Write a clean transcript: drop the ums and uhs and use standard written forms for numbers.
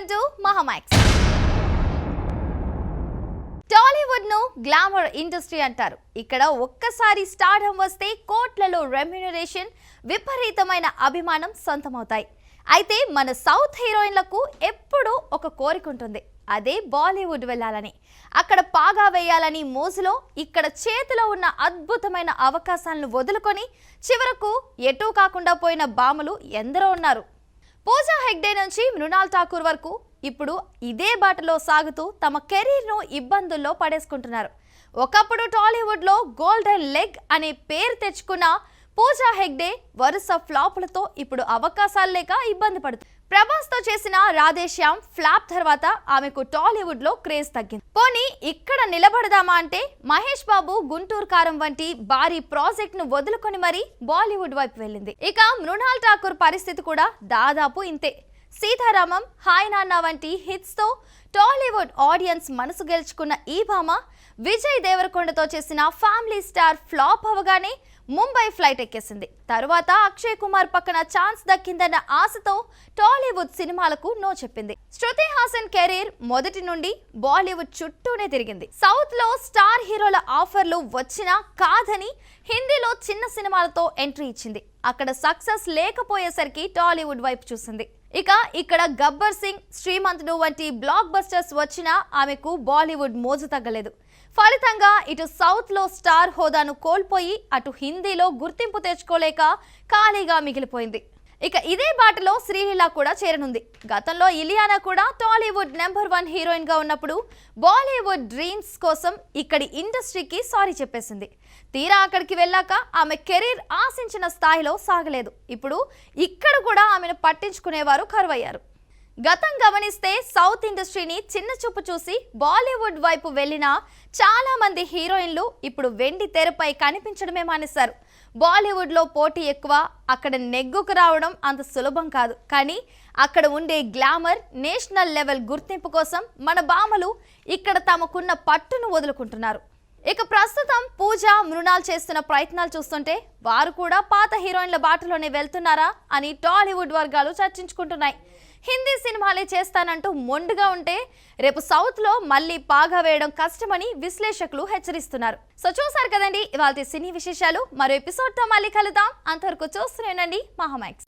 Welcome to Mahaa Max. Tollywood ను glamour industry అంటారు. ఇక్కడ ఒక్కసారి స్టార్డమ్ వస్తే కోట్లలో రెమ్యూనరేషన్, విపరీతమైన అభిమానం సొంతమవుతాయి. అయితే మన సౌత్ హీరోయిన్లకు ఎప్పుడూ ఒక కోరిక ఉంటుంది, అదే బాలీవుడ్ వెళ్ళాలని, అక్కడ పాగా వేయాలని మోజులో ఇక్కడ చేతిలో ఉన్న అద్భుతమైన అవకాశాలను వదులుకొని చివరకు ఎటూ కాకుండా పోయిన బాములు ఎందరో ఉన్నారు. పూజా హెగ్డే నుంచి మృణాల్ ఠాకూర్ వరకు ఇప్పుడు ఇదే బాటలో సాగుతూ తమ కెరీర్ను ఇబ్బందుల్లో పడేసుకుంటున్నారు. ఒకప్పుడు టాలీవుడ్లో గోల్డెన్ లెగ్ అనే పేరు తెచ్చుకున్న పూజా హెగ్డే వరుస ఫ్లాపులతో ఇప్పుడు అవకాశాలు లేక ఇబ్బంది పడుతుంది. ప్రభాస్తో చేసిన రాధేశ్యామ్ ఫ్లాప్ తర్వాత ఆమెకు టాలీవుడ్లో క్రేజ్ తగ్గింది. పోనీ ఇక్కడ నిలబడదామా అంటే మహేష్ బాబు గుంటూరు కారం వంటి భారీ ప్రాజెక్ట్ ను వదులుకొని మరీ బాలీవుడ్ వైపు వెళ్ళింది. ఇక మృణాల్ ఠాకూర్ పరిస్థితి కూడా దాదాపు ఇంతే. సీతారామం, హాయ్ నాన్న వంటి హిట్స్ తో టాలీవుడ్ ఆడియన్స్ మనసు గెలుచుకున్న ఈ భామ విజయ్ దేవరకొండతో చేసిన ఫ్యామిలీ స్టార్ ఫ్లాప్ అవగానే ముంబై ఫ్లైట్ ఎక్కేసింది. తరువాత అక్షయ్ కుమార్ పక్కన ఛాన్స్ దక్కిందన్న ఆశతో టాలీవుడ్ సినిమాలకు నో చెప్పింది. శృతి హాసన్ కెరీర్ మొదటి నుండి బాలీవుడ్ చుట్టూనే తిరిగింది. సౌత్ లో స్టార్ హీరోల ఆఫర్లు వచ్చినా కాదని హిందీలో చిన్న సినిమాలతో ఎంట్రీ ఇచ్చింది. అక్కడ సక్సెస్ లేకపోయేసరికి టాలీవుడ్ వైపు చూసింది. ఇక ఇక్కడ గబ్బర్ సింగ్, శ్రీమంతుడు వంటి బ్లాక్ బస్టర్స్ వచ్చినా ఆమెకు బాలీవుడ్ మోజు తగ్గలేదు. ఫలితంగా ఇటు సౌత్ లో స్టార్ హోదాను కోల్పోయి అటు హిందీలో గుర్తింపు తెచ్చుకోలేక ఖాళీగా మిగిలిపోయింది. ఇక ఇదే బాటలో శ్రీలీల కూడా చేరనుంది. గతంలో ఇలియానా కూడా టాలీవుడ్ నెంబర్ 1 హీరోయిన్ గా ఉన్నప్పుడు బాలీవుడ్ డ్రీమ్స్ కోసం ఇక్కడి ఇండస్ట్రీకి సారీ చెప్పేసింది. తీరా అక్కడికి వెళ్ళాక ఆమె కెరీర్ ఆశించిన స్థాయిలో సాగలేదు. ఇప్పుడు ఇక్కడ కూడా ఆమెను పట్టించుకునేవారు కరువయ్యారు. గతం గమనిస్తే సౌత్ ఇండస్ట్రీని చిన్న చూపు చూసి బాలీవుడ్ వైపు వెళ్ళిన చాలా మంది హీరోయిన్లు ఇప్పుడు వెండి తెరపై కనిపించడమే మానేశారు. బాలీవుడ్లో పోటీ ఎక్కువ, అక్కడ నెగ్గుకు రావడం అంత సులభం కాదు. కానీ అక్కడ ఉండే గ్లామర్, నేషనల్ లెవెల్ గుర్తింపు కోసం మన భామలు ఇక్కడ తమకున్న పట్టును వదులుకుంటున్నారు. ఇక ప్రస్తుతం పూజ, మృణాల్ చేస్తున్న ప్రయత్నాలు చూస్తుంటే వారు కూడా పాత హీరోయిన్ల బాటలోనే వెళ్తున్నారా అని టాలీవుడ్ వర్గాలు చర్చించుకుంటున్నాయి. హిందీ సినిమాలే చేస్తానంటూ మొండుగా ఉంటే రేపు సౌత్ లో మళ్ళీ పాగా వేయడం కష్టమని విశ్లేషకులు హెచ్చరిస్తున్నారు. సో చూసారు కదండి ఇవాళ సినీ విశేషాలు. మరో ఎపిసోడ్ తో మళ్ళీ కలుద్దాం. అంతవరకు చూస్తూనే ఉండండి మహామాక్స్.